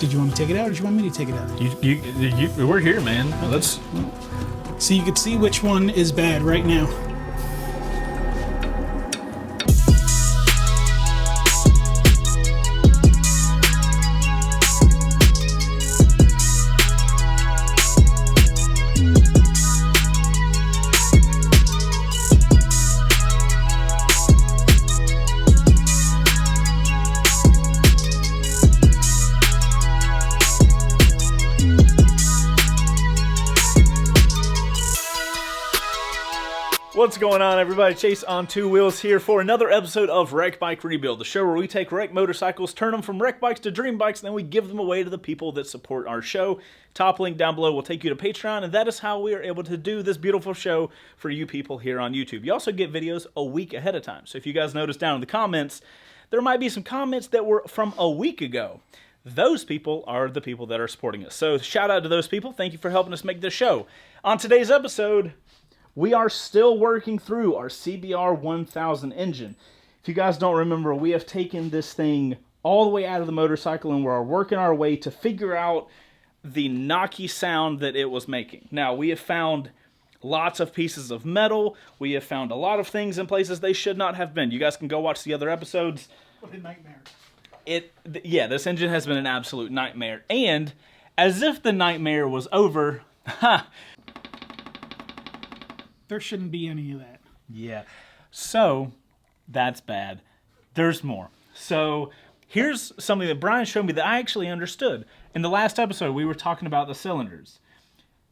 Did you want to take it out, or did you want me to take it out? We're here, man. Let's. So you can see which one is bad right now. What's going on, everybody? Chaseontwowheels here for another episode of Wrecked Bike Rebuild, the show where we take wrecked motorcycles, turn them from wrecked bikes to dream bikes, and then we give them away to the people that support our show. Top link down below will take you to Patreon, and that is how we are able to do this beautiful show for you people here on YouTube. You also get videos a week ahead of time. So if you guys notice down in the comments, there might be some comments that were from a week ago. Those people are the people that are supporting us. So shout out to those people. Thank you for helping us make this show. On today's episode, we are still working through our CBR1000 engine. If you guys don't remember, we have taken this thing all the way out of the motorcycle and we're working our way to figure out the knocky sound that it was making. Now, we have found lots of pieces of metal. We have found a lot of things in places they should not have been. You guys can go watch the other episodes. What a nightmare. Yeah, this engine has been an absolute nightmare. And as if the nightmare was over, there shouldn't be any of that. Yeah. So, that's bad. There's more. So, here's something that Brian showed me that I actually understood. In the last episode, we were talking about the cylinders.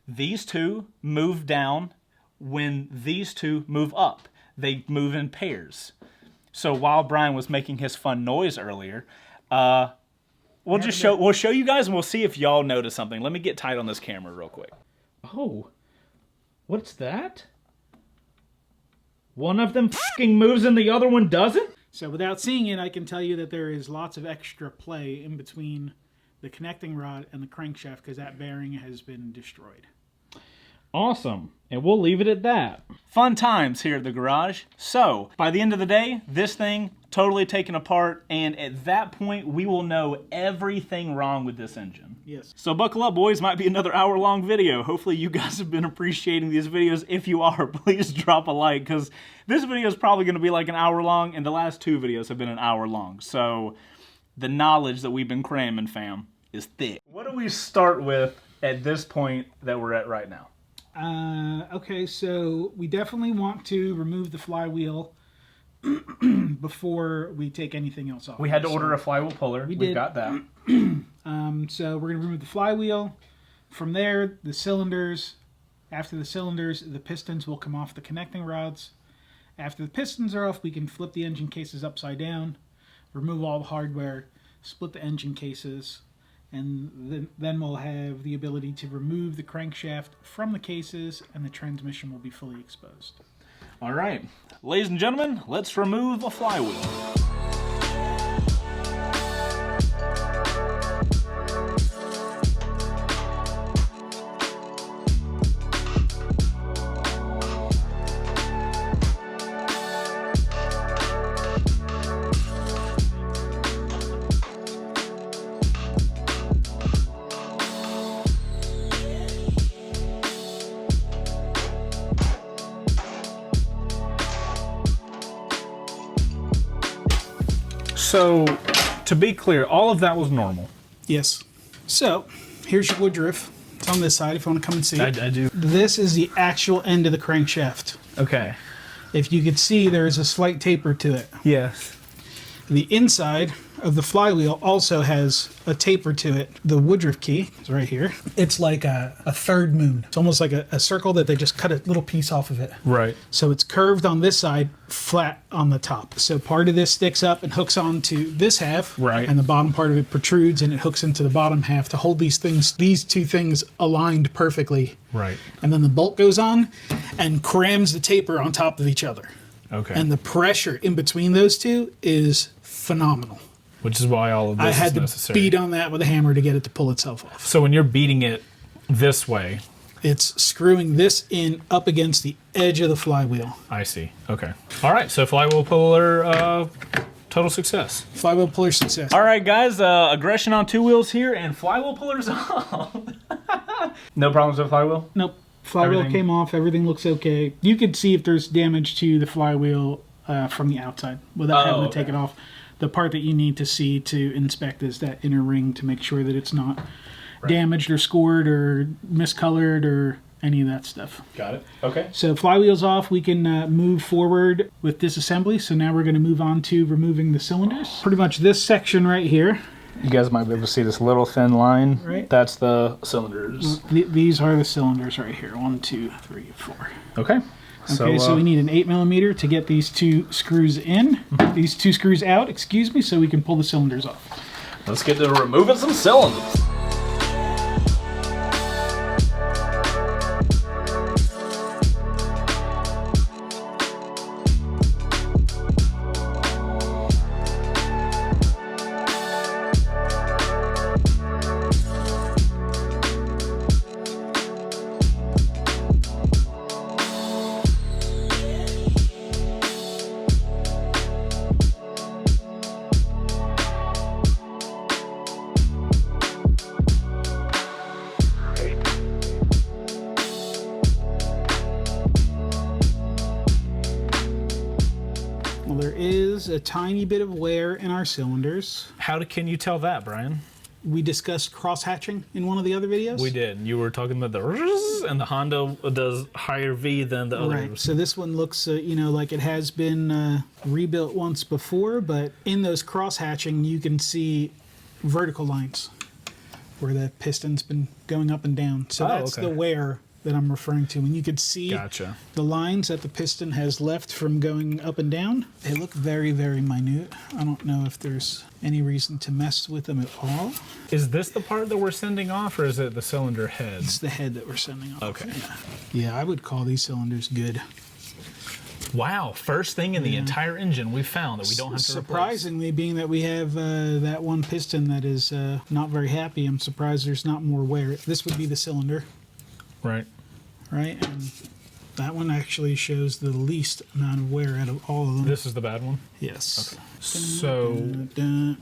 These two move down when these two move up. They move in pairs. So, while Brian was making his fun noise earlier, we'll show you guys and we'll see if y'all notice something. Let me get tight on this camera real quick. Oh, what's that? One of them fucking moves and the other one doesn't? So without seeing it, I can tell you that there is lots of extra play in between the connecting rod and the crankshaft because that bearing has been destroyed. Awesome. And we'll leave it at that. Fun times here at the garage. So, by the end of the day, this thing totally taken apart, and at that point, we will know everything wrong with this engine. Yes. So buckle up, boys. Might be another hour-long video. Hopefully you guys have been appreciating these videos. If you are, please drop a like, because this video is probably going to be like an hour long, and the last two videos have been an hour long. So, the knowledge that we've been cramming, fam, is thick. What do we start with at this point that we're at right now? Okay, so we definitely want to remove the flywheel before we take anything else off. We had to order a flywheel puller. We've got that. So we're going to remove the flywheel. From there, the cylinders. After the cylinders, the pistons will come off the connecting rods. After the pistons are off, we can flip the engine cases upside down, remove all the hardware, split the engine cases, and then we'll have the ability to remove the crankshaft from the cases, and the transmission will be fully exposed. All right, ladies and gentlemen, let's remove a flywheel. So, to be clear, all of that was normal. Yes. So, here's your woodruff. It's on this side if you want to come and see it. I do. This is the actual end of the crankshaft. Okay. If you could see, there is a slight taper to it. Yes. The inside of the flywheel also has a taper to it. The woodruff key is right here. It's like a third moon. It's almost like a circle that they just cut a little piece off of it. Right. So it's curved on this side, flat on the top. So part of this sticks up and hooks onto this half. Right. And the bottom part of it protrudes and it hooks into the bottom half to hold these two things aligned perfectly. Right. And then the bolt goes on and crams the taper on top of each other. Okay. And the pressure in between those two is phenomenal. Which is why all of this I had is to necessary. beat on that with a hammer to get it to pull itself off. So when you're beating it this way, It's screwing this in up against the edge of the flywheel. I see. Okay. All right. So flywheel puller Total success. Flywheel puller success. All right, guys. Aggression on 2 wheels here, and flywheel pullers off. No problems with flywheel? Nope. Flywheel came off. Everything looks okay. You could see if there's damage to the flywheel from the outside without having to take it off. The part that you need to see to inspect is that inner ring to make sure that it's not damaged or scored or miscolored or any of that stuff. Got it. Okay. So flywheel's off. We can move forward with disassembly. So now we're going to move on to removing the cylinders. Pretty much this section right here. You guys might be able to see this little thin line. Right. That's the cylinders. These are the cylinders right here. 1, 2, 3, 4. Okay. Okay, so we need an 8mm to get these 2 screws in. These 2 screws out, excuse me, so we can pull the cylinders off. Let's get to removing some cylinders. Well, there is a tiny bit of wear in our cylinders. Can you tell that, Brian? We discussed cross-hatching in one of the other videos. We did. You were talking about the and the Honda does higher V than the others. Right. So this one looks, you know, like it has been rebuilt once before, but in those cross-hatching, you can see vertical lines where the piston's been going up and down. So that's the wear that I'm referring to. And you could see the lines that the piston has left from going up and down. They look very, very minute. I don't know if there's any reason to mess with them at all. Is this the part that we're sending off, or is it the cylinder head? It's the head that we're sending off. Okay. Yeah, I would call these cylinders good. Wow, first thing in the entire engine we found that we don't have to Surprisingly, being that we have that one piston that is not very happy, I'm surprised there's not more wear. This would be the cylinder. Right. Right, and that one actually shows the least amount of wear out of all of them. This is the bad one? Yes. Okay. So,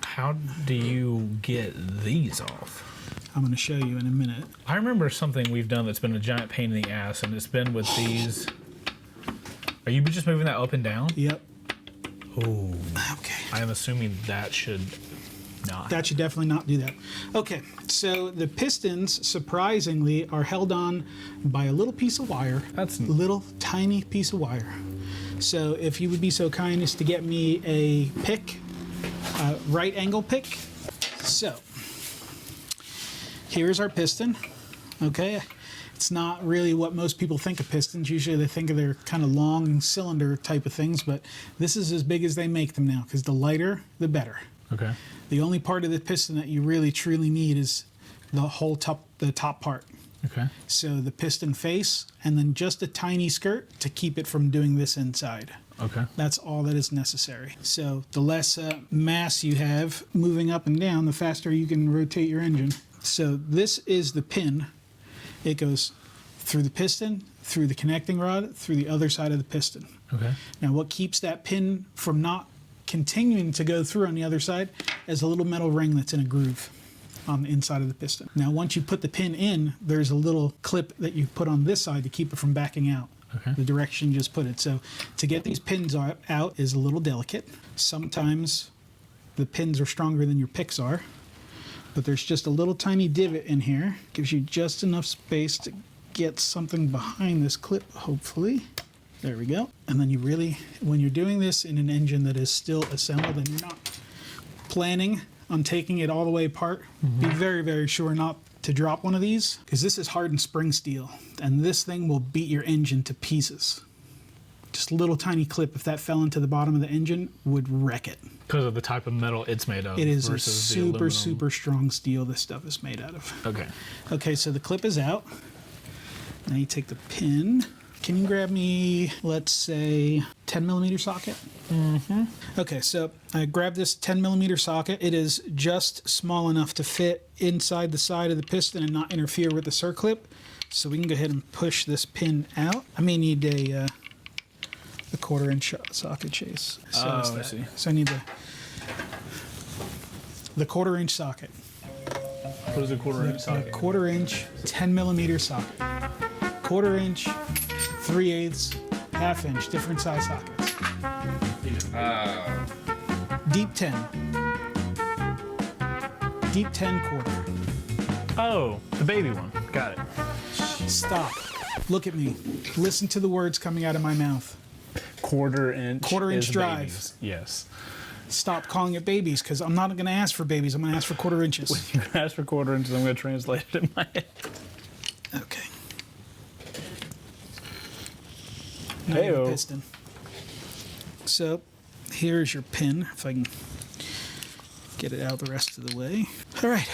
how do you get these off? I'm going to show you in a minute. I remember something we've done that's been a giant pain in the ass, and it's been with these. Are you just moving that up and down? Yep. Oh. Okay. I am assuming that should not. That should definitely not do that. Okay, so the pistons, surprisingly, are held on by a little piece of wire. That's a little tiny piece of wire. So if you would be so kind as to get me a pick, right angle pick. So here's our piston. Okay, it's not really what most people think of pistons. Usually they think of their kind of long cylinder type of things, but this is as big as they make them now, because the lighter, the better. Okay. The only part of the piston that you really truly need is the whole top part. Okay. So the piston face and then just a tiny skirt to keep it from doing this inside. Okay. That's all that is necessary. So the less mass you have moving up and down, the faster you can rotate your engine. So this is the pin. It goes through the piston, through the connecting rod, through the other side of the piston. Okay. Now what keeps that pin from not continuing to go through on the other side is a little metal ring that's in a groove on the inside of the piston. Now once you put the pin in, there's a little clip that you put on this side to keep it from backing out. Okay. The direction you just put it. So to get these pins out is a little delicate. Sometimes the pins are stronger than your picks are, but there's just a little tiny divot in here. Gives you just enough space to get something behind this clip, hopefully. There we go. And then you really, when you're doing this in an engine that is still assembled and you're not planning on taking it all the way apart, be very, very sure not to drop one of these, because this is hardened spring steel, and this thing will beat your engine to pieces. Just a little tiny clip, if that fell into the bottom of the engine, would wreck it. Because of the type of metal it's made of. It is a versus super, super strong steel this stuff is made out of. Okay. Okay, so the clip is out. Now you take the pin. Can you grab me, let's say, 10mm socket? Mm-hmm. Okay, so I grabbed this 10mm socket. It is just small enough to fit inside the side of the piston and not interfere with the circlip. So we can go ahead and push this pin out. I may need a 1/4 inch socket, Chase. So I see. So I need to The 1/4 inch socket. What is a 1/4 inch A socket? 1/4 inch, 10 millimeter socket. 1/4 inch, 3/8, 1/2 inch, different size sockets. Deep 10. Deep 10 1/4. Oh, the baby one. Got it. Stop. Look at me. Listen to the words coming out of my mouth. 1/4 inch. 1/4 inch is drive. babies. Yes. Stop calling it babies, because I'm not going to ask for babies. I'm going to ask for 1/4 inches. You ask for 1/4 inches. I'm going to translate it in my head. Okay. Hey-o. Piston. So, here's your pin, if I can get it out the rest of the way. All right.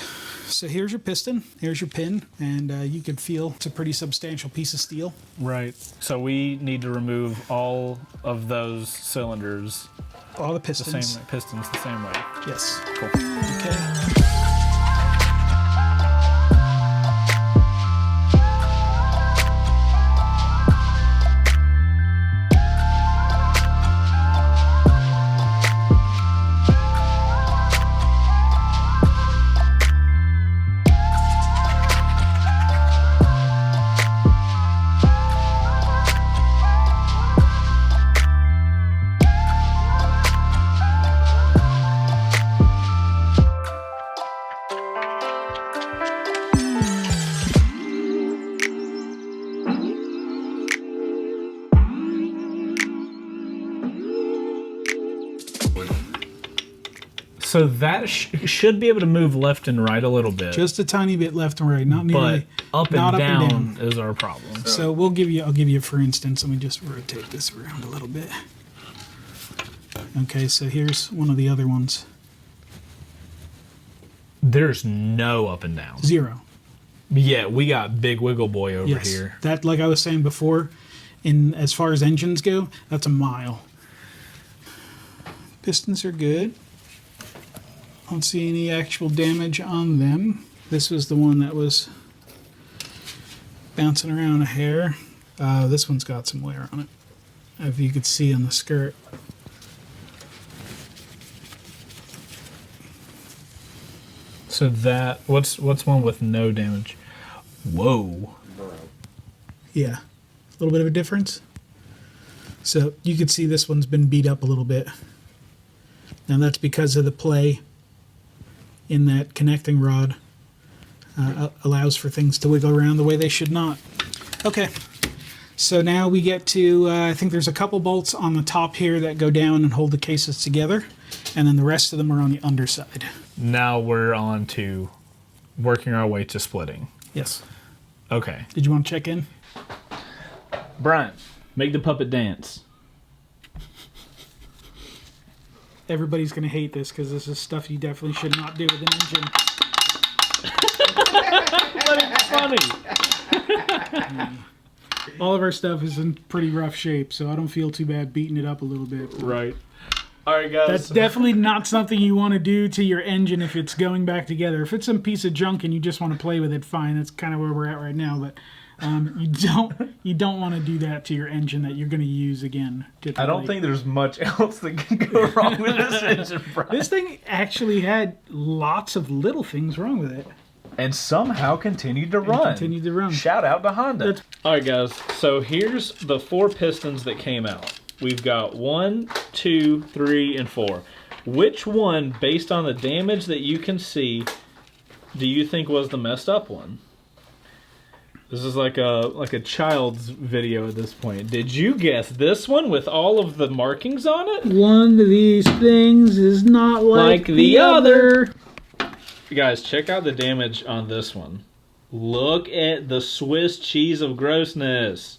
So here's your piston, here's your pin, and you can feel it's a pretty substantial piece of steel. Right. So we need to remove all of those cylinders. All the The pistons. same way. Pistons the same way. Yes. Cool. Okay. So that should be able to move left and right a little bit. Just a tiny bit left and right, not nearly. but up and, not down is our problem. So I'll give you for instance, let me just rotate this around a little bit. Okay, so here's one of the other ones. There's no up and down. 0. Yeah, we got Big Wiggle Boy over here. That, like I was saying before, in as far as engines go, that's a mile. Pistons are good. Don't see any actual damage on them. This was the one that was bouncing around a hair. This one's got some wear on it, if you could see on the skirt. So that what's one with no damage? Whoa. Yeah, a little bit of a difference. So you could see this one's been beat up a little bit. Now that's because of the play in that connecting rod. Allows for things to wiggle around the way they should not. Okay, so now we get to, I think there's a couple bolts on the top here that go down and hold the cases together, and then the rest of them are on the underside. Now we're on to working our way to splitting. Yes. Okay. Did you want to check in? Brian, make the puppet dance. Everybody's going to hate this because this is stuff you definitely should not do with an engine. But it's funny. All of our stuff is in pretty rough shape, so I don't feel too bad beating it up a little bit. Right. All right, guys. That's definitely not something you want to do to your engine if it's going back together. If it's some piece of junk and you just want to play with it, fine. That's kind of where we're at right now. But you don't want to do that to your engine that you're going to use again. Typically. I don't think there's much else that can go wrong with this engine, Brian. This thing actually had lots of little things wrong with it. And somehow continued to run. Continued to run. Shout out to Honda. All right, guys. So here's the 4 pistons that came out. We've got 1, 2, 3, and 4. Which one, based on the damage that you can see, do you think was the messed up one? This is like a child's video at this point. Did you guess this one with all of the markings on it? One of these things is not like the other. Guys, check out the damage on this one. Look at the Swiss cheese of grossness.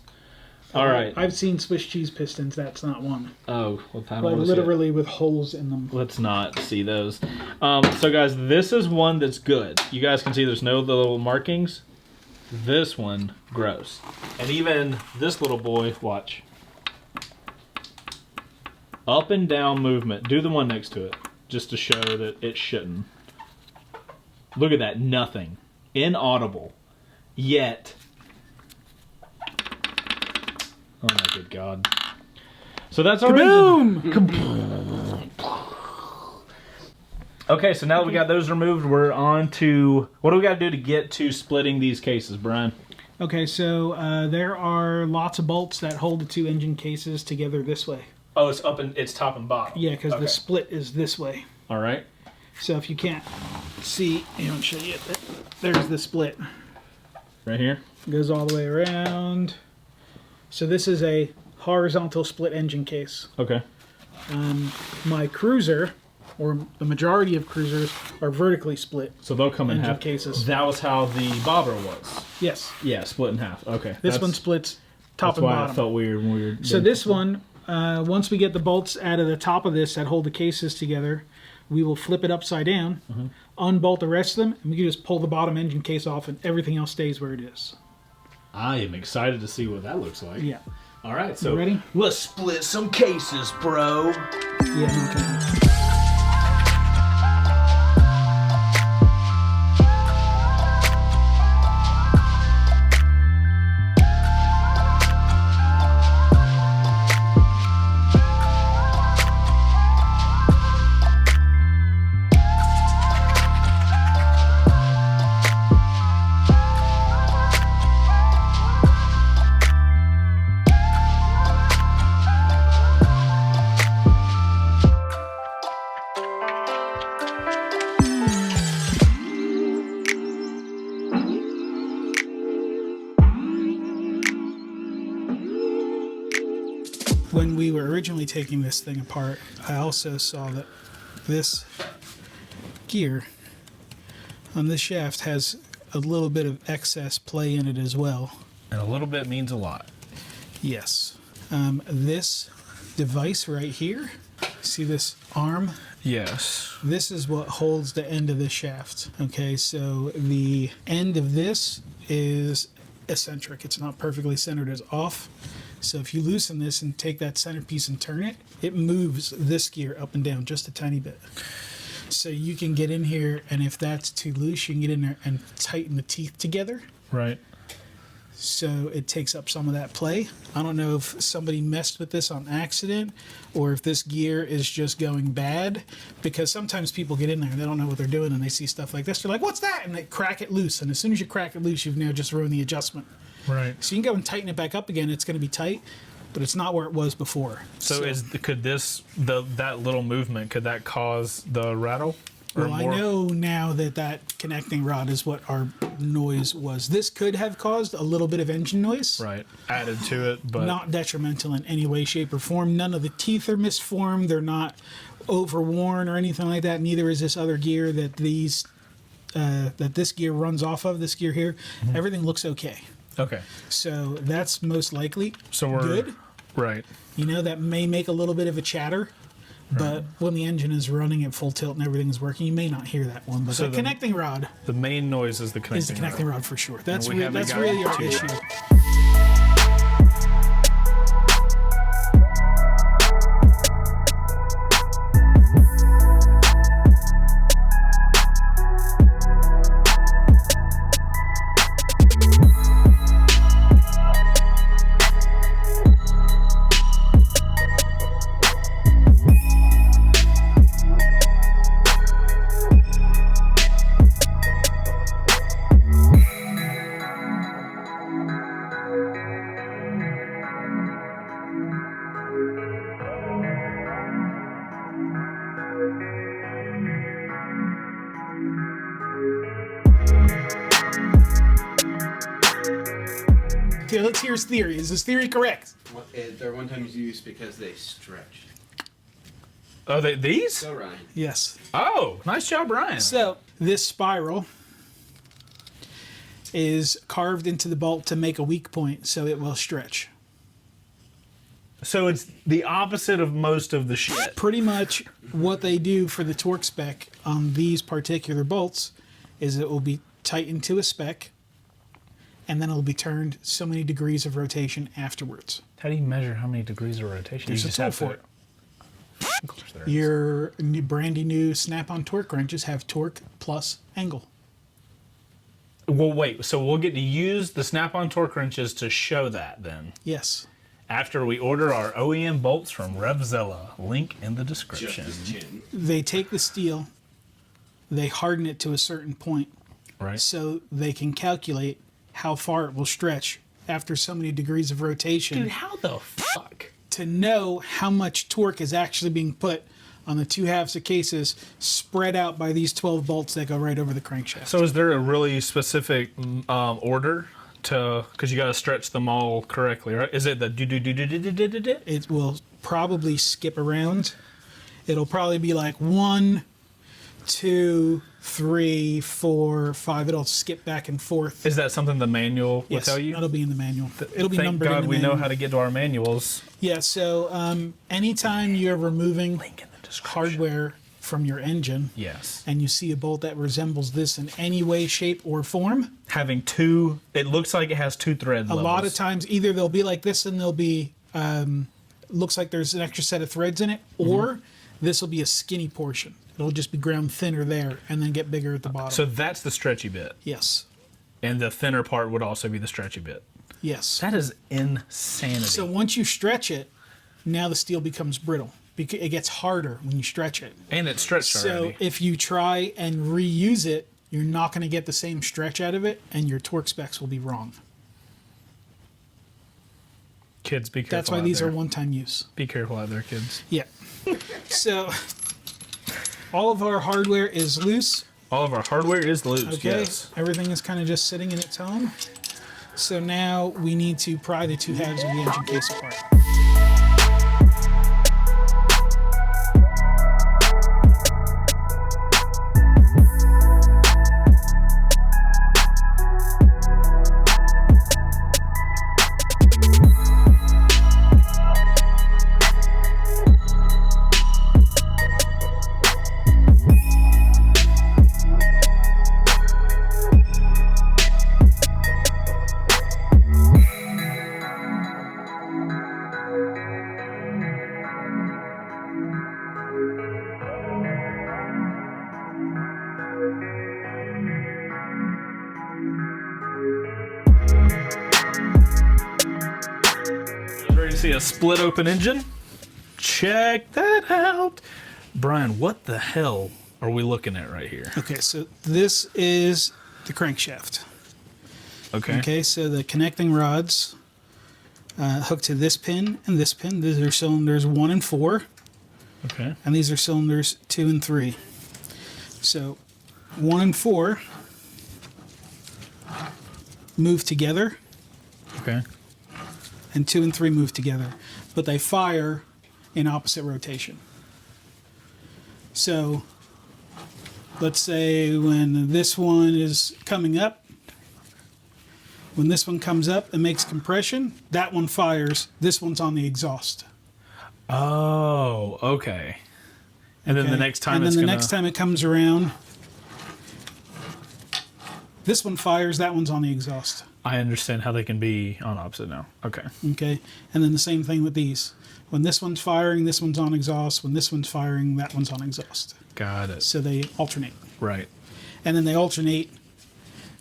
All right. I've seen Swiss cheese pistons. That's not one. Oh, well, I don't Like want to see it. literally with holes in them. Let's not see those. So, guys, this is one that's good. You guys can see there's no little markings. This one, gross. And even this little boy, watch. Up and down movement. Do the one next to it, just to show that it shouldn't. Look at that, nothing. Inaudible. Yet. Oh my good God. So that's our Kaboom! engine. Okay, so now that we got those removed, we're on to... What do we got to do to get to splitting these cases, Brian? Okay, so there are lots of bolts that hold the two engine cases together this way. Oh, it's up and it's top and bottom. Yeah, because the split is this way. All right. So if you can't see, I'll show you. There's the split. Right here? It goes all the way around. So this is a horizontal split engine case. Okay. My cruiser, or the majority of cruisers, are vertically split. So they'll come in engine half. cases. That was how the bobber was. Yes. Yeah, split in half. Okay. This one splits top and bottom. That's why I felt weird when we were... So this one, once we get the bolts out of the top of this that hold the cases together, we will flip it upside down, unbolt the rest of them, and we can just pull the bottom engine case off and everything else stays where it is. I am excited to see what that looks like. Yeah. All right, so you ready? Let's split some cases, bro. Yeah, I'm not gonna... When we were originally taking this thing apart, I also saw that this gear on this shaft has a little bit of excess play in it as well. And a little bit means a lot. Yes. This device right here, see this arm? Yes. This is what holds the end of the shaft. Okay, so the end of this is eccentric. It's not perfectly centered, it's off. So if you loosen this and take that centerpiece and turn it, it moves this gear up and down just a tiny bit. So you can get in here, and if that's too loose, you can get in there and tighten the teeth together. Right. So it takes up some of that play. I don't know if somebody messed with this on accident or if this gear is just going bad, because sometimes people get in there and they don't know what they're doing and they see stuff like this. They're like, what's that? And they crack it loose. And as soon as you crack it loose, you've now just ruined the adjustment. Right. So you can go and tighten it back up again. It's going to be tight, but it's not where it was before. So could that little movement, could that cause the rattle? Well, I know now that connecting rod is what our noise was. This could have caused a little bit of engine noise. Right. Added to it, but... Not detrimental in any way, shape, or form. None of the teeth are misformed. They're not overworn or anything like that. Neither is this other gear that this gear runs off of, this gear here. Mm-hmm. Everything looks okay. Okay. So that's most likely we're good. Right. You know, that may make a little bit of a chatter. But when the engine is running at full tilt and everything is working, you may not hear that one. But so the connecting rod... The main noise is the connecting rod for sure. That's really our issue. Okay, let's hear his theory. Is his theory correct? They're one times used because they stretch. Oh, these? Go, Ryan. Yes. Oh, nice job, Ryan. So this spiral is carved into the bolt to make a weak point so it will stretch. So it's the opposite of most of the shit. Pretty much what they do for the torque spec on these particular bolts is it will be tightened to a spec and then it'll be turned so many degrees of rotation afterwards. How do you measure how many degrees of rotation? There's a tool for it. Of course there is. Your brandy new snap-on torque wrenches have torque plus angle. Well, wait. So we'll get to use the snap-on torque wrenches to show that then. Yes. After we order our OEM bolts from Revzilla. Link in the description. Just his chin. They take the steel they harden it to a certain point. Right. So they can calculate how far it will stretch after so many degrees of rotation. Dude, how the fuck? To know how much torque is actually being put on the two halves of cases spread out by these 12 bolts that go right over the crankshaft. So is there a really specific order to, because you got to stretch them all correctly, right? Is it the do? It will probably skip around. It'll probably be like 1, 2, 3, 4, 5. It'll skip back and forth. Is that something the manual will Yes, tell you? that'll be in the manual. It'll be Thank numbered God in the we manual. know how to get to our manuals. Yeah, so anytime you're removing Link in the description. hardware from your engine, Yes. and you see a bolt that resembles this in any way, shape, or form, Having two, it looks like it has two thread a levels. lot of times either they'll be like this and they'll be, looks like there's an extra set of threads in it, or this will be a skinny portion. It'll just be ground thinner there and then get bigger at the bottom. So that's the stretchy bit. Yes. And the thinner part would also be the stretchy bit. Yes. That is insanity. So once you stretch it, now the steel becomes brittle. It gets harder when you stretch it. and it's stretched So already. if you try and reuse it, you're not going to get the same stretch out of it, and your torque specs will be wrong. Kids, be careful. That's why out these there. are one-time use. Be careful out there, kids. Yeah. So all of our hardware is loose. All of our hardware is loose. Okay. Yes. Everything is kind of just sitting in its home. So now we need to pry the two halves of the engine case apart. Ready to see a split open engine? Check that out. Brian, what the hell are we looking at right here? Okay, so this is the crankshaft. Okay. Okay, so the connecting rods hook to this pin and this pin. These are cylinders 1 and 4, Okay. and these are cylinders 2 and 3. So 1 and 4 move together, Okay. and 2 and 3 move together, but they fire in opposite rotation. So let's say when this one is coming up, when this one comes up and makes compression, that one fires, this one's on the exhaust. Oh, okay. And then the Okay? next time and then it's the gonna... next time it comes around, this one fires, that one's on the exhaust. I understand how they can be on opposite now. Okay. Okay, and then the same thing with these. When this one's firing, this one's on exhaust. When this one's firing, that one's on exhaust. Got it. So they alternate. Right. And then they alternate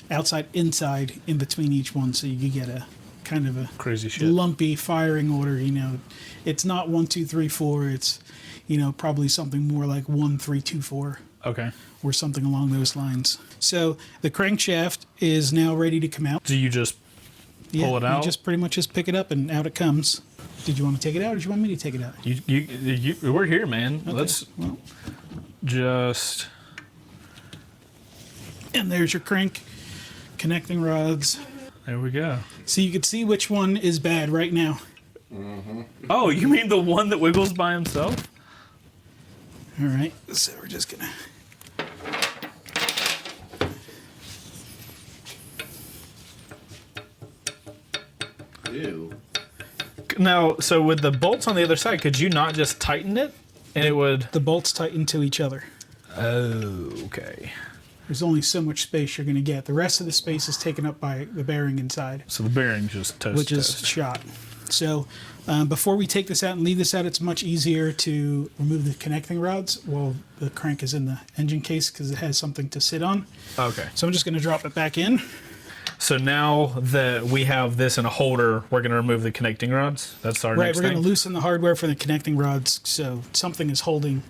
outside, inside, in between each one, so you get a kind of a Crazy shit. lumpy firing order. You know, it's not 1, 2, 3, 4. It's, you know, probably something more like 1, 3, 2, 4, Okay. or something along those lines. So the crankshaft is now ready to come out. Do you just pull it out? You just pretty much just pick it up and out it comes. Did you want to take it out, or did you want me to take it out? We're here, man. Okay, Let's well, just... and there's your crank connecting rods. There we go. So you can see which one is bad right now. Oh, you mean the one that wiggles by himself? All right, so we're just gonna. Ew. Now, so with the bolts on the other side, could you not just tighten it? And it would... The bolts tighten to each other. Oh, okay. There's only so much space you're going to get. The rest of the space is taken up by the bearing inside, So the bearing's just toast. which is shot. So before we take this out and leave this out, it's much easier to remove the connecting rods while the crank is in the engine case because it has something to sit on. Okay. So I'm just going to drop it back in. So now that we have this in a holder, we're going to remove the connecting rods. That's our Right, next we're going thing. to loosen the hardware for the connecting rods so something is holding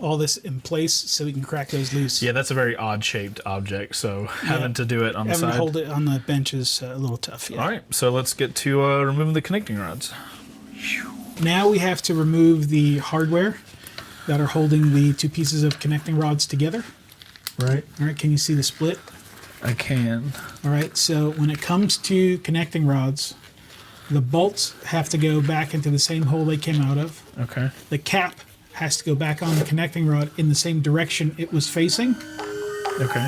all this in place so we can crack those loose. Yeah, that's a very odd-shaped object, so having to do it on the Having side. to hold it on the bench is a little tough. Yeah. All right, so let's get to removing the connecting rods. Now we have to remove the hardware that are holding the two pieces of connecting rods together. Right. All right, can you see the split? I can. All right, so when it comes to connecting rods, the bolts have to go back into the same hole they came out of. Okay. The cap has to go back on the connecting rod in the same direction it was facing. Okay.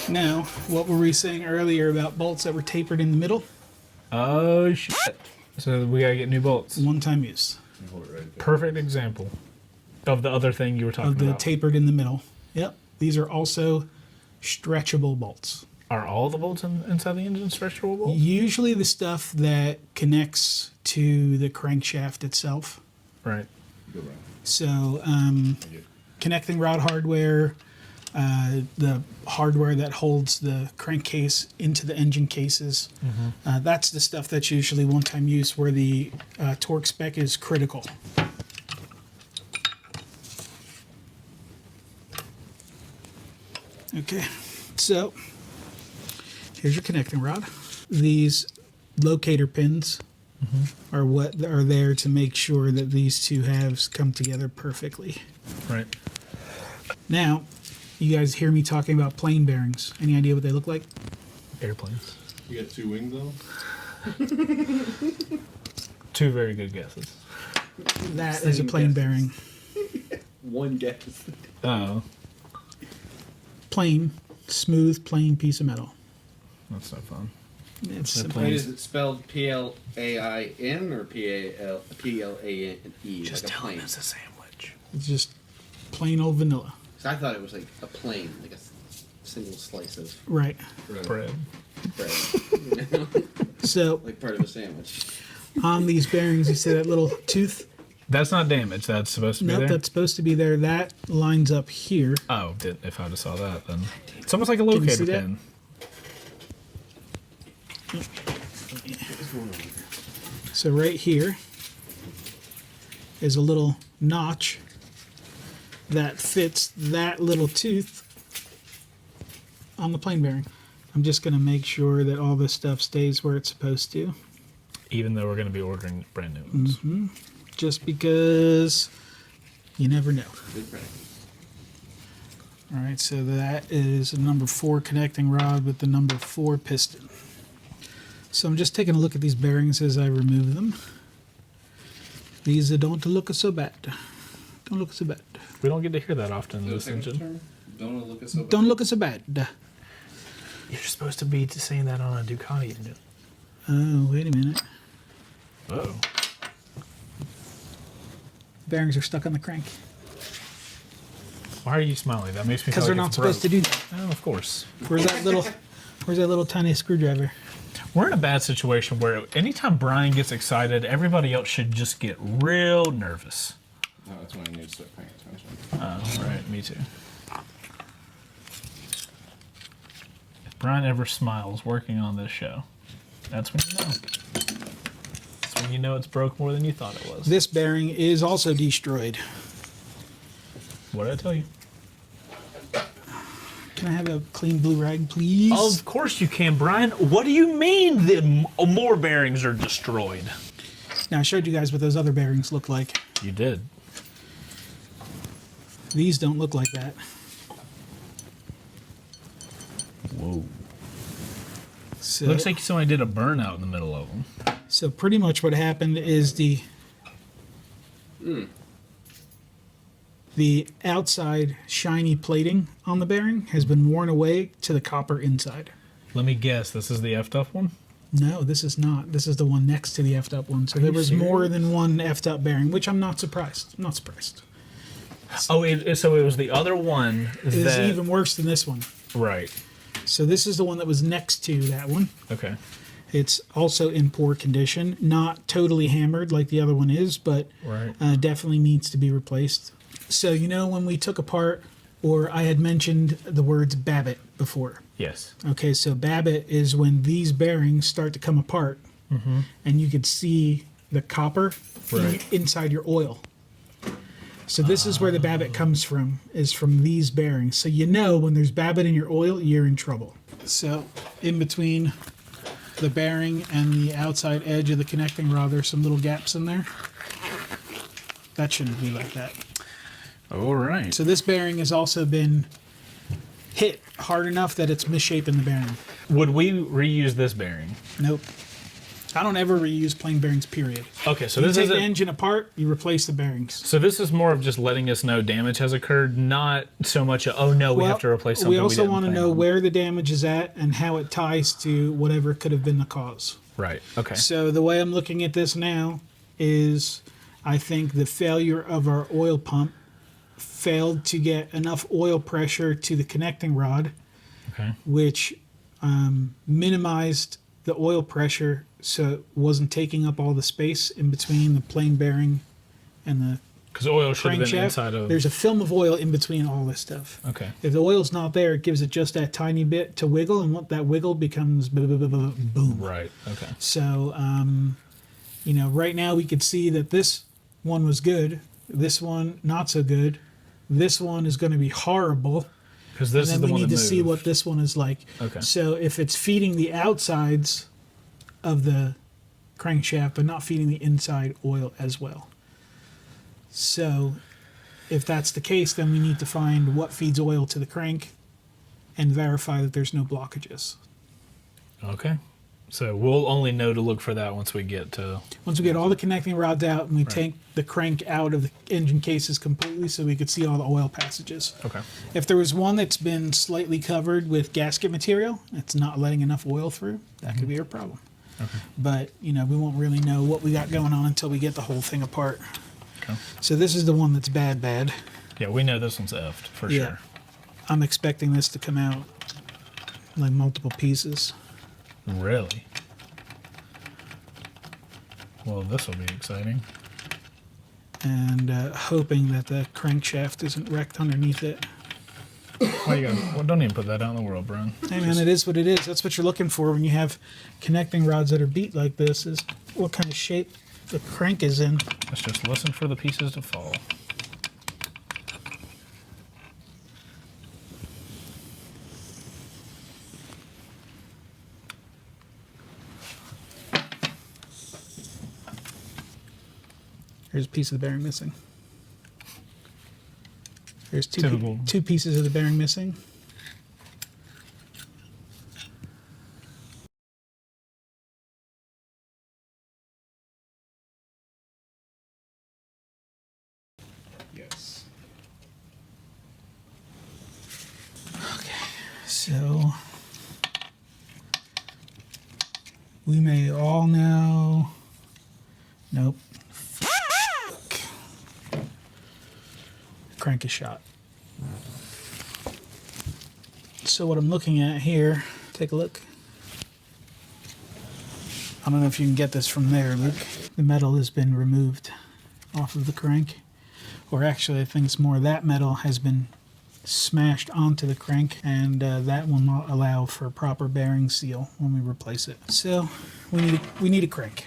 Now, what were we saying earlier about bolts that were tapered in the middle? Oh, shit. So we gotta get new bolts. One-time use. Perfect example of the other thing you were talking Of the about. tapered in the middle. Yep. These are also stretchable bolts. Are all the bolts inside the engine stretchable bolts? Usually the stuff that connects to the crankshaft itself. Right. So, connecting rod hardware, the hardware that holds the crankcase into the engine cases. That's the stuff that's usually one-time use where the torque spec is critical. Okay, so here's your connecting rod. These locator pins are what are there to make sure that these two halves come together perfectly. Right. Now, you guys hear me talking about plane bearings. Any idea what they look like? Airplanes. You got two wings though? Two very good guesses. That is a plane bearing. One guess. Oh, Plain, smooth, plain piece of metal. that's not fun. It's They're simple. Wait, is it spelled P-L-A-I-N or P-L-A-N-E? Just like a tell plane? them it's a sandwich. It's just plain old vanilla. 'Cause I thought it was like a plane, like a single slice of Right. Bread. bread. So Like part of a sandwich. on these bearings, you see that little tooth? That's not damaged. That's supposed to be Nope, there. that's supposed to be there. That lines up here. Oh, if I'd have saw that, then it's almost like a you locator see that? pin. So right here is a little notch that fits that little tooth on the plane bearing. I'm just going to make sure that all this stuff stays where it's supposed to. Even though we're going to be ordering brand new ones. Just because you never know. Good practice. All right, so that is a number 4 connecting rod with the number 4 piston. So I'm just taking a look at these bearings as I remove them. These don't look so bad. Don't look so bad. We don't get to hear that often in Is this that a technical engine. term? Don't look at so Don't look so bad. You're supposed to be saying that on a Ducati engine. Oh, wait a minute. Oh. Bearings are stuck on the crank. Why are you smiling? That makes me Because feel they're like not supposed to do that. Oh, of course. Where's that little tiny screwdriver? We're in a bad situation where anytime Brian gets excited, everybody else should just get real nervous. No, that's when I need to start paying attention. Oh, right. Me too. If Brian ever smiles working on this show, that's when you know. That's when you know it's broke more than you thought it was. This bearing is also destroyed. What did I tell you? Can I have a clean blue rag, please? Of course you can, Brian. What do you mean that more bearings are destroyed? Now, I showed you guys what those other bearings look like. You did. These don't look like that. Whoa. So, Looks like somebody did a burnout in the middle of them. so pretty much what happened is the outside shiny plating on the bearing has been worn away to the copper inside. Let me guess, this is the effed up one? No, this is not. This is the one next to the effed up one. So there was more than one effed up bearing, which I'm not surprised. I'm not surprised. Oh, so it was the other one It is even worse than this one. Right. So this is the one that was next to that one. Okay. It's also in poor condition. Not totally hammered like the other one is, but definitely needs to be replaced. So, you know, when we took apart, or I had mentioned the words Babbitt before. Yes. Okay, so Babbitt is when these bearings start to come apart, and you could see the copper inside your oil. So this is where the Babbitt comes from, is from these bearings. So you know when there's Babbitt in your oil, you're in trouble. So in between the bearing and the outside edge of the connecting rod, there's some little gaps in there. That shouldn't be like that. All right. So this bearing has also been hit hard enough that it's misshapen the bearing. Would we reuse this bearing? Nope. I don't ever reuse plain bearings, period. Okay, so You this take is the engine apart, you replace the bearings. So this is more of just letting us know damage has occurred, not so much we have to replace something. We also want to know where the damage is at and how it ties to whatever could have been the cause. Right, okay. So the way I'm looking at this now is I think the failure of our oil pump failed to get enough oil pressure to the connecting rod, which minimized the oil pressure so it wasn't taking up all the space in between the plain bearing and the because oil should have been inside of... There's a film of oil in between all this stuff. Okay. If the oil's not there, it gives it just that tiny bit to wiggle, and what that wiggle becomes boom. Right, okay. So, you know, right now we could see that this one was good, this one not so good, this one is going to be horrible. Because this is the one that we need to moved. see what this one is like. Okay. So if it's feeding the outsides of the crankshaft, but not feeding the inside oil as well. So if that's the case, then we need to find what feeds oil to the crank and verify that there's no blockages. Okay. So we'll only know to look for that once we get all the connecting rods out and we take the crank out of the engine cases completely so we could see all the oil passages. Okay. If there was one that's been slightly covered with gasket material, it's not letting enough oil through, that could be our problem. Okay. But, you know, we won't really know what we got going on until we get the whole thing apart. Okay. So this is the one that's bad. Yeah, we know this one's effed for sure. I'm expecting this to come out like multiple pieces. Really? Well, this will be exciting. And hoping that the crankshaft isn't wrecked underneath it. Well, don't even put that out in the world, Brian. Hey man, it is what it is. That's what you're looking for when you have connecting rods that are beat like this, is what kind of shape the crank is in. Let's just listen for the pieces to fall. Here's a piece of the bearing missing. There's Typical. two pieces of the bearing missing. Yes. Okay, so we may all know. Nope. Crank is shot. So what I'm looking at here, take a look. I don't know if you can get this from there, Luke. The metal has been removed off of the crank. Or actually, I think it's more that metal has been smashed onto the crank, and that will not allow for a proper bearing seal when we replace it. So we need a crank.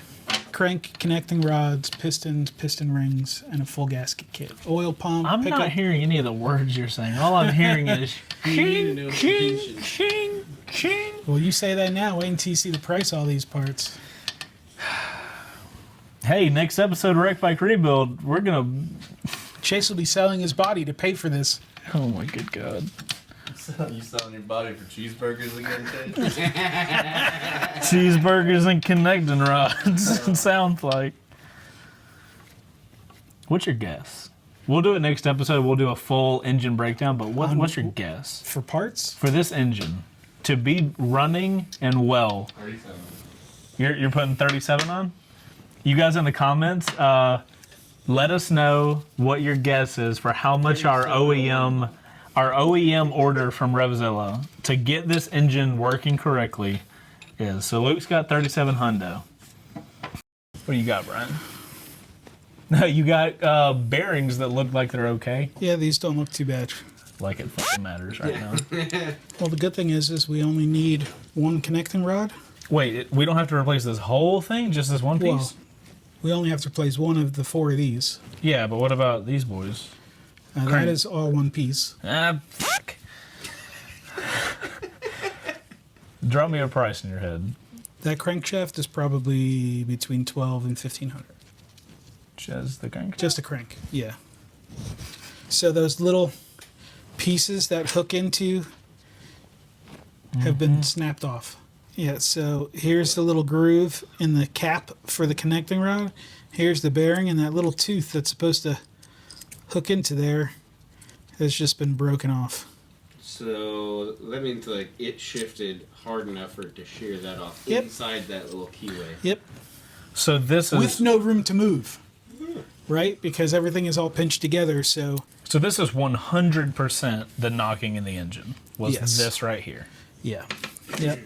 Crank, connecting rods, pistons, piston rings, and a full gasket kit. Oil pump. I'm not hearing any of the words you're saying. All I'm hearing is shing, shing, shing, shing. Well, you say that now. Wait until you see the price of all these parts. Hey, next episode of Wrecked Bike Rebuild, we're gonna... Chase will be selling his body to pay for this. Oh my good God. You selling your body for cheeseburgers again, Chase? Cheeseburgers and connecting rods, it sounds like. What's your guess? We'll do it next episode. We'll do a full engine breakdown, but what's your guess? For parts? For this engine to be running and well. 37. You're putting 37 on? You guys in the comments, let us know what your guess is for how much our OEM order from Revzilla to get this engine working correctly is. So Luke's got 37 hundo. What do you got, Brian? No, you got bearings that look like they're okay. Yeah, these don't look too bad. Like it fucking matters right now. Well, the good thing is we only need one connecting rod. Wait, we don't have to replace this whole thing? Just this one piece? Well, we only have to replace one of the 4 of these. Yeah, but what about these boys? That is all one piece. Fuck. Drop me a price in your head. That crankshaft is probably between $1,200 and $1,500. Just the crank? Just a crank, yeah. So those little pieces that hook into have been snapped off. Yeah, so here's the little groove in the cap for the connecting rod. Here's the bearing, and that little tooth that's supposed to hook into there has just been broken off. So that means like it shifted hard enough for it to shear that off inside that little keyway. Yep. So this is... With no room to move, right? Because everything is all pinched together, so... So this is 100% the knocking in the engine. Was this right here. Yeah. Yep.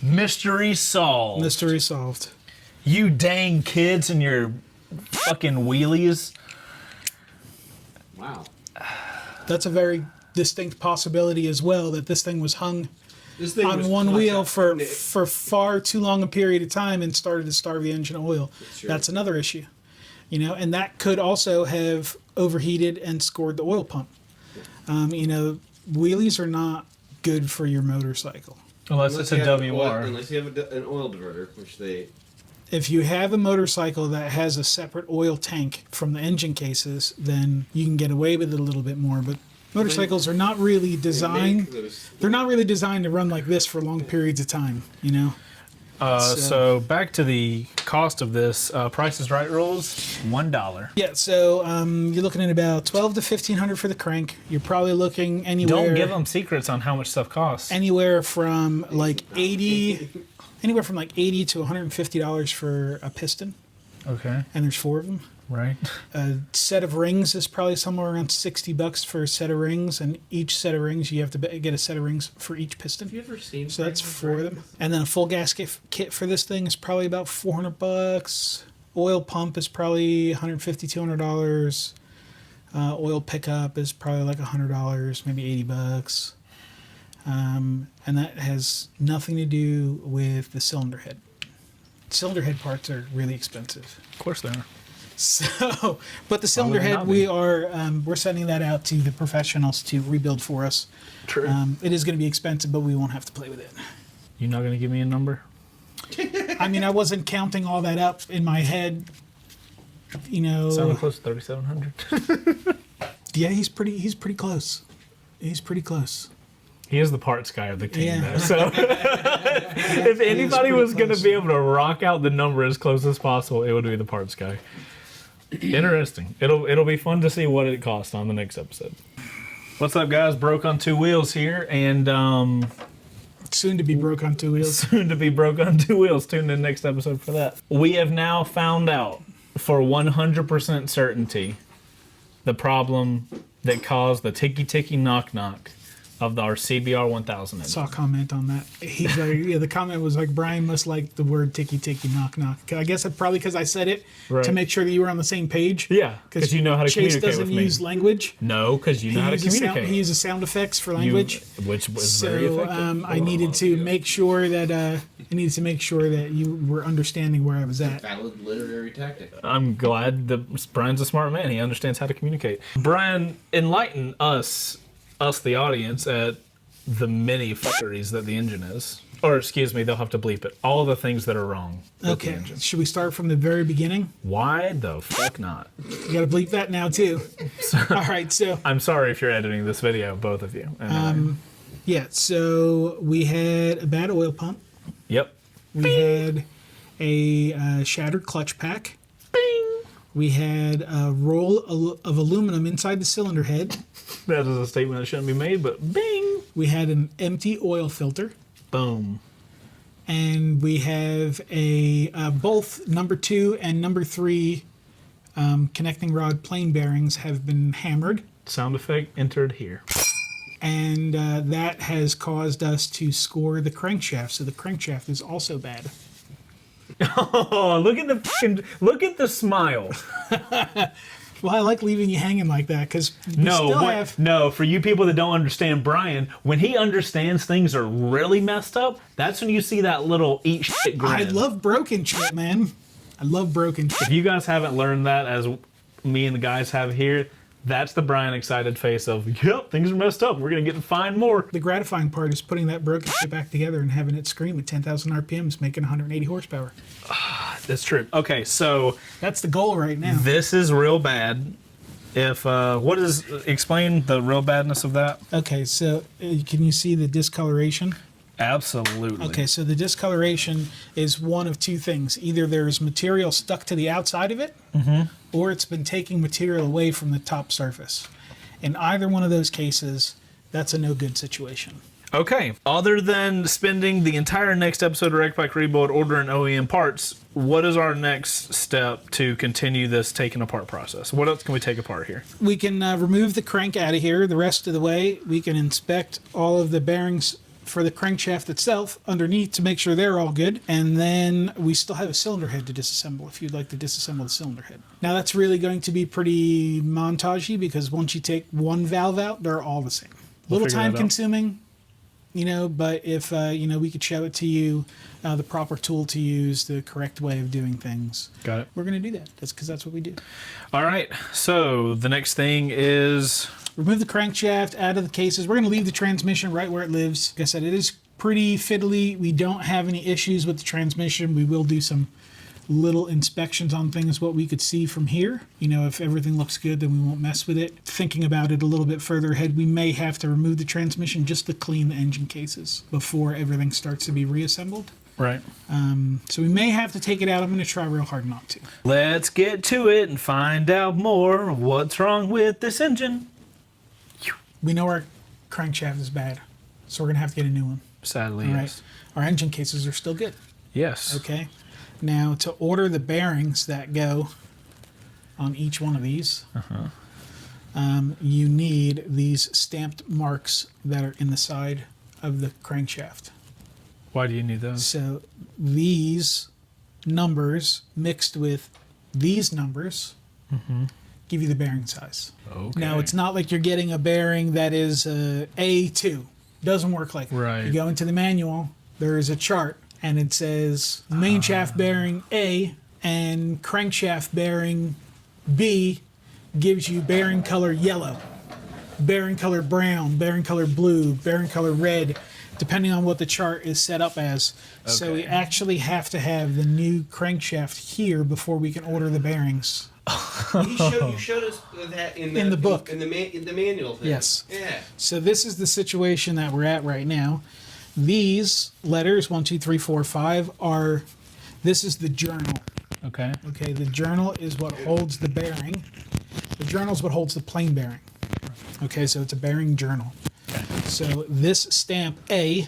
Mystery solved. Mystery solved. You dang kids and your fucking wheelies. Wow. That's a very distinct possibility as well, that this thing was hung on one wheel for far too long a period of time and started to starve the engine oil. That's another issue. You know, and that could also have overheated and scored the oil pump. You know, wheelies are not good for your motorcycle. Unless it's a WR. Unless you have an oil diverter, which they... If you have a motorcycle that has a separate oil tank from the engine cases, then you can get away with it a little bit more. But motorcycles are not really designed... They're not really designed to run like this for long periods of time, you know? So back to the cost of this. Price is Right rules, $1. Yeah, so you're looking at about $1,200 to $1,500 for the crank. You're probably looking anywhere... Don't give them secrets on how much stuff costs. Anywhere from like 80 to $150 for a piston. Okay. And there's 4 of them. Right. A set of rings is probably somewhere around $60 for a set of rings, and each set of rings you have to get a set of rings for each piston. Have you ever seen? So that's 4 of them, and then a full gasket kit for this thing is probably about $400. Oil pump is probably $150, $200. Oil pickup is probably like $100, maybe $80. And that has nothing to do with the cylinder head. Cylinder head parts are really expensive. Of course they are. So, but the cylinder head, we're sending that out to the professionals to rebuild for us. True. It is going to be expensive, but we won't have to play with it. You're not going to give me a number? I mean, I wasn't counting all that up in my head. You know, Sounded close to 3,700. Yeah, he's pretty close. He's pretty close. He is the parts guy of the team, Yeah. though. So if anybody was going to be able to rock out the number as close as possible, it would be the parts guy. Interesting. It'll be fun to see what it costs on the next episode. What's up, guys? Broke on 2 wheels here, and soon to be broke on 2 wheels. Soon to be broke on 2 wheels. Tune in the next episode for that. We have now found out for 100% certainty the problem that caused the ticky-ticky knock-knock of our CBR1000. I saw a comment on that. He's like, yeah, the comment was like, Brian must like the word ticky-ticky knock-knock. I guess probably because I said it to make sure that you were on the same page. Yeah, because you know how to Chase communicate with me. doesn't use language. No, because you know how to communicate. He uses sound effects for language. Which was very effective. I needed to make sure that you were understanding where I was at. Valid literary tactic. I'm glad that Brian's a smart man. He understands how to communicate. Brian, enlighten us, the audience, at the many fuckeries that the engine is. Or, excuse me, they'll have to bleep it. All the things that are wrong with the engine. Should we start from the very beginning? Why the fuck not? You gotta bleep that now, too. All right, so... I'm sorry if you're editing this video, both of you. Anyway. Yeah, so we had a bad oil pump. Yep. We had a shattered clutch pack. Bing. We had a roll of aluminum inside the cylinder head. That is a statement that shouldn't be made, but bing! We had an empty oil filter. Boom. And we have a both number 2 and number 3 connecting rod plane bearings have been hammered. Sound effect entered here. And that has caused us to score the crankshaft. So the crankshaft is also bad. Oh, look at the smile. Well, I like leaving you hanging like that because No, for you people that don't understand Brian, when he understands things are really messed up, that's when you see that little eat shit grin. I love broken shit, man. I love broken shit. If you guys haven't learned that, as me and the guys have here, that's the Brian excited face of, yep, things are messed up. We're going to get to find more. The gratifying part is putting that broken shit back together and having it scream at 10,000 RPMs, making 180 horsepower. That's true. Okay, so that's the goal right now. This is real bad. Explain the real badness of that? Okay, so can you see the discoloration? Absolutely. Okay, so the discoloration is one of two things. Either there's material stuck to the outside of it, or it's been taking material away from the top surface. In either one of those cases, that's a no good situation. Okay, other than spending the entire next episode of Wrecked Bike Rebuild ordering OEM parts, what is our next step to continue this taking apart process? What else can we take apart here? We can remove the crank out of here the rest of the way. We can inspect all of the bearings for the crankshaft itself underneath to make sure they're all good. And then we still have a cylinder head to disassemble if you'd like to disassemble the cylinder head. Now that's really going to be pretty montagey because once you take one valve out, they're all the same. A little time consuming, but if, we could show it to you, the proper tool to use, the correct way of doing things. Got it. We're going to do that. That's because that's what we do. All right. So the next thing is... remove the crankshaft out of the cases. We're going to leave the transmission right where it lives. Like I said, it is pretty fiddly. We don't have any issues with the transmission. We will do some little inspections on things, what we could see from here. If everything looks good, then we won't mess with it. Thinking about it a little bit further ahead, we may have to remove the transmission just to clean the engine cases before everything starts to be reassembled. Right. So we may have to take it out. I'm going to try real hard not to. Let's get to it and find out more. What's wrong with this engine? We know our crankshaft is bad, so we're going to have to get a new one. Sadly, All yes. right. Our engine cases are still good. Yes. Okay. Now, to order the bearings that go on each one of these, you need these stamped marks that are in the side of the crankshaft. Why do you need those? So these numbers mixed with these numbers give you the bearing size. Okay. Now, it's not like you're getting a bearing that is A2. Doesn't work like that. Right. You go into the manual, there is a chart, and it says main shaft bearing A and crankshaft bearing B gives you bearing color yellow, bearing color brown, bearing color blue, bearing color red, depending on what the chart is set up as. Okay. So we actually have to have the new crankshaft here before we can order the bearings. You showed us that in the book. In the manual thing. Yes. Yeah. So this is the situation that we're at right now. These letters, 1, 2, 3, 4, 5, this is the journal. Okay. Okay, the journal is what holds the bearing. The journal is what holds the plane bearing. Okay, so it's a bearing journal. So this stamp A,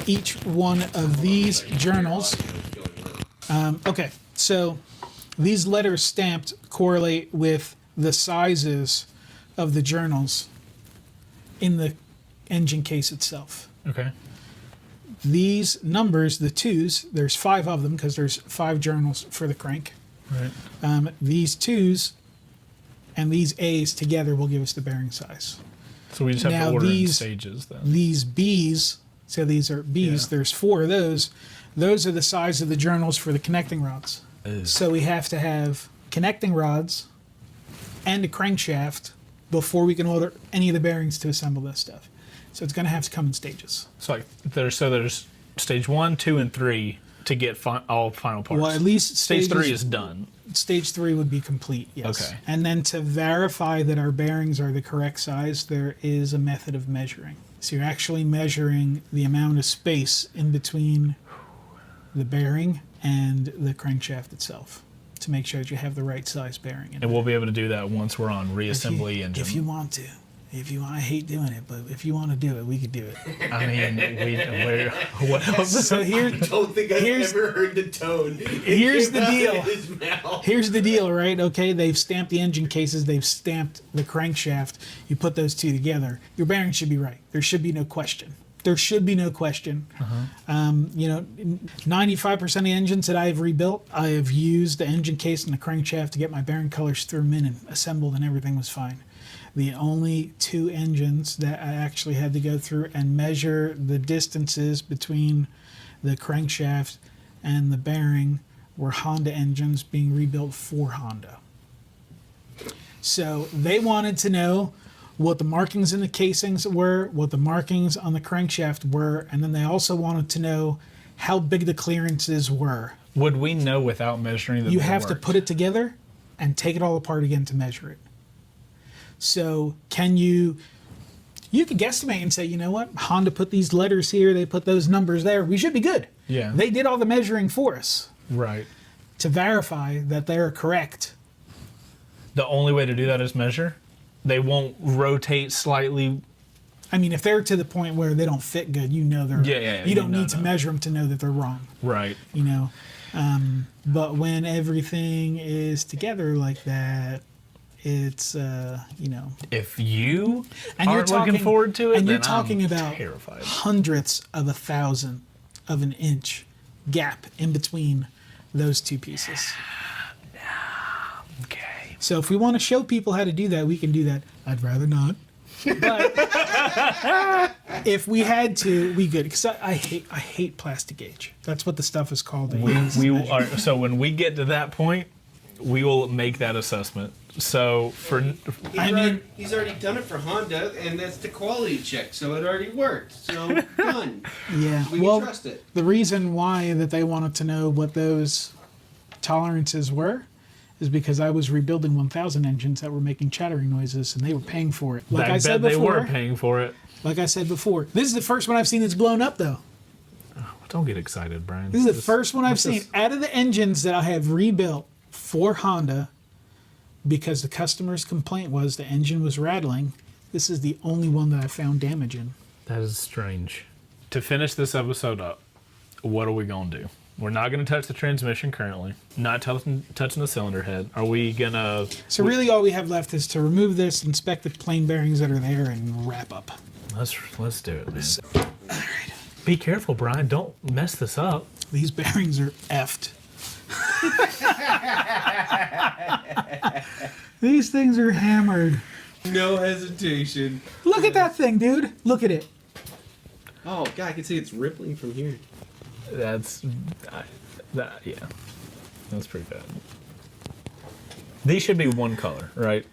each one of these journals, so these letters stamped correlate with the sizes of the journals in the engine case itself. Okay. These numbers, the 2s, there's 5 of them because there's 5 journals for the crank. Right. These 2s and these A's together will give us the bearing size. So we just have to order in stages then. These B's, so these are B's, there's 4 of those. Those are the size of the journals for the connecting rods. Ew. So we have to have connecting rods and a crankshaft before we can order any of the bearings to assemble this stuff. So it's going to have to come in stages. So there's stage 1, 2, and 3 to get all final parts. Well, at least stage 3 is done. Stage 3 would be complete, yes. Okay. And then to verify that our bearings are the correct size, there is a method of measuring. So you're actually measuring the amount of space in between the bearing and the crankshaft itself to make sure that you have the right size bearing. And we'll be able to do that once we're on reassembly engine. If you want to. If you want, I hate doing it, but if you want to do it, we could do it. I mean, what else? So here, I don't think I've ever heard the tone. Here's the deal. His mouth. Here's the deal, right? Okay, they've stamped the engine cases, they've stamped the crankshaft. You put those two together, your bearing should be right. There should be no question. There should be no question. 95% of the engines that I've rebuilt, I have used the engine case and the crankshaft to get my bearing colors through them in and assembled, and everything was fine. The only two engines that I actually had to go through and measure the distances between the crankshaft and the bearing were Honda engines being rebuilt for Honda. So they wanted to know what the markings in the casings were, what the markings on the crankshaft were, and then they also wanted to know how big the clearances were. Would we know without measuring that? You have to put it together and take it all apart again to measure it. So can you could guesstimate and say, you know what, Honda put these letters here, they put those numbers there, we should be good. Yeah. They did all the measuring for us. Right. To verify that they're correct. The only way to do that is measure? They won't rotate slightly? I mean, if they're to the point where they don't fit good, you know they're... Yeah. You don't need to measure them to know that they're wrong. Right. You know? But when everything is together like that, it's, If you and aren't looking forward to it, and then you're talking I'm about terrified. hundredths of a thousandth of an inch gap in between those two pieces. Okay. So if we want to show people how to do that, we can do that. I'd rather not. But if we had to, we could. Because I hate plastic gauge. That's what the stuff is called. So when we get to that point, we will make that assessment. So he's already done it for Honda, and that's the quality check, so it already worked. So done. Yeah. We can trust it. The reason why that they wanted to know what those tolerances were is because I was rebuilding 1000 engines that were making chattering noises, and they were paying for it. I bet they were paying for it. Like I said before, this is the first one I've seen that's blown up, though. Oh, don't get excited, Brian. This is the first one I've seen out of the engines that I have rebuilt for Honda, because the customer's complaint was the engine was rattling. This is the only one that I found damage in. That is strange. To finish this episode up, what are we going to do? We're not going to touch the transmission currently. Not touching the cylinder head. Are we going to... So really all we have left is to remove this, inspect the plain bearings that are there, and wrap up. Let's do it, man. All right. Be careful, Brian. Don't mess this up. These bearings are effed. These things are hammered. No hesitation. Look at that thing, dude. Look at it. Oh, God, I can see it's rippling from here. Yeah. That's pretty bad. These should be one color, right?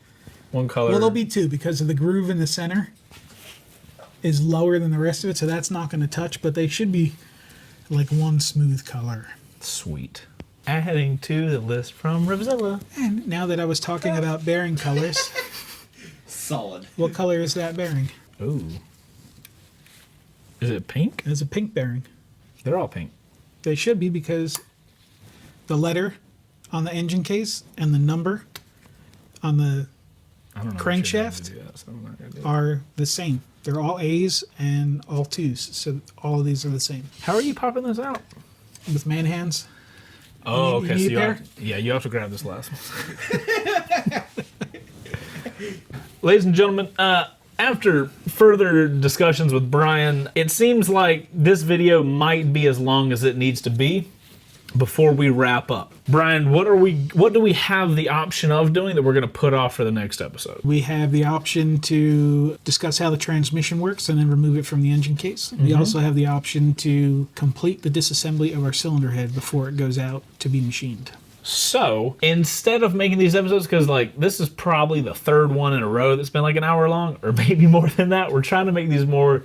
One color. Well, they'll be two because of the groove in the center is lower than the rest of it, so that's not going to touch, but they should be like one smooth color. Sweet. Adding to the list from Revzilla. And now that I was talking about bearing colors, solid. What color is that bearing? Ooh. Is it pink? It's a pink bearing. They're all pink. They should be because the letter on the engine case and the number on the crankshaft are the same. They're all A's and all 2's, so all of these are the same. How are you popping this out? With man hands. Oh, okay. So you have to grab this last one. Ladies and gentlemen, after further discussions with Brian, it seems like this video might be as long as it needs to be before we wrap up. Brian, what do we have the option of doing that we're going to put off for the next episode? We have the option to discuss how the transmission works and then remove it from the engine case. We also have the option to complete the disassembly of our cylinder head before it goes out to be machined. So, instead of making these episodes, because this is probably the third one in a row that's been like an hour long, or maybe more than that, we're trying to make these more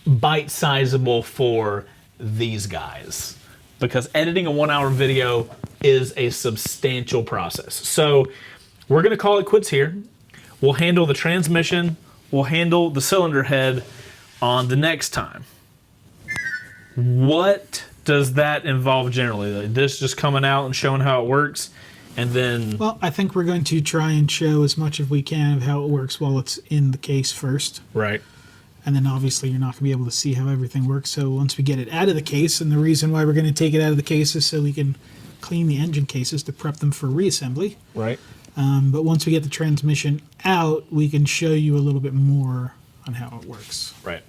bite-sizable for these guys. Because editing a 1 hour video is a substantial process. So we're going to call it quits here. We'll handle the transmission. We'll handle the cylinder head on the next time. What does that involve generally? Like this just coming out and showing how it works? And then... Well, I think we're going to try and show as much as we can of how it works while it's in the case first. Right. And then obviously you're not going to be able to see how everything works. So once we get it out of the case, and the reason why we're going to take it out of the case is so we can clean the engine cases to prep them for reassembly. Right. But once we get the transmission out, we can show you a little bit more on how it works. Right.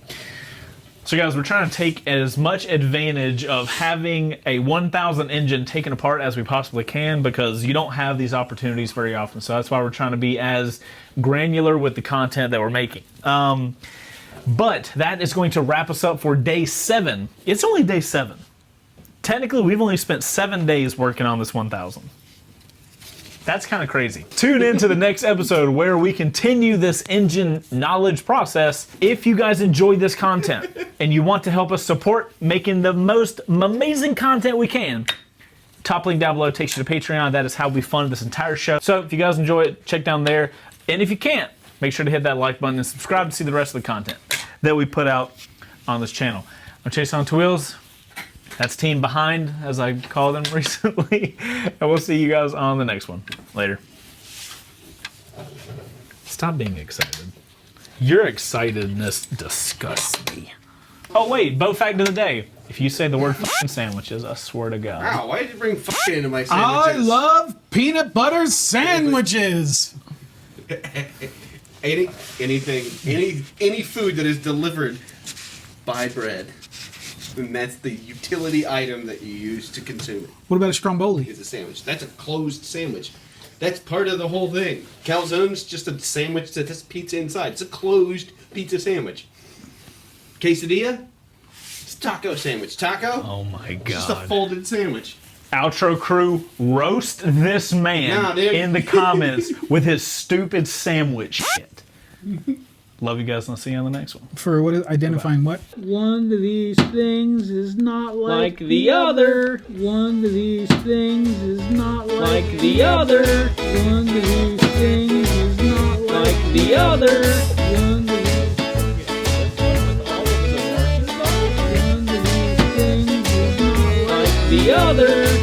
So guys, we're trying to take as much advantage of having a 1000 engine taken apart as we possibly can, because you don't have these opportunities very often. So that's why we're trying to be as granular with the content that we're making. But that is going to wrap us up for day 7. It's only day 7. Technically, we've only spent 7 days working on this 1000. That's kind of crazy. Tune in to the next episode where we continue this engine knowledge process. If you guys enjoyed this content and you want to help us support making the most amazing content we can, top link down below takes you to Patreon. That is how we fund this entire show. So if you guys enjoy it, check down there. And if you can't, make sure to hit that like button and subscribe to see the rest of the content that we put out on this channel. I'm Chaseontwowheels. That's Team Behind, as I call them recently. And we'll see you guys on the next one. Later. Stop being excited. Your excitedness disgusts me. Oh wait, Beau fact of the day. If you say the word fucking sandwiches, I swear to God. Wow, why did you bring fucking into my sandwiches? I love peanut butter sandwiches. Any food that is delivered by bread. And that's the utility item that you use to consume it. What about a stromboli? It's a sandwich. That's a closed sandwich. That's part of the whole thing. Calzone's just a sandwich that has pizza inside. It's a closed pizza sandwich. Quesadilla? It's a taco sandwich. Taco? Oh my God. Just a folded sandwich. Outro crew, roast this man in the comments with his stupid sandwich shit. Love you guys, and I'll see you on the next one. For what is identifying what? One of these things is not like the other. One of these things is not like the other. One of these things is not like the other. One of these things is not like the other.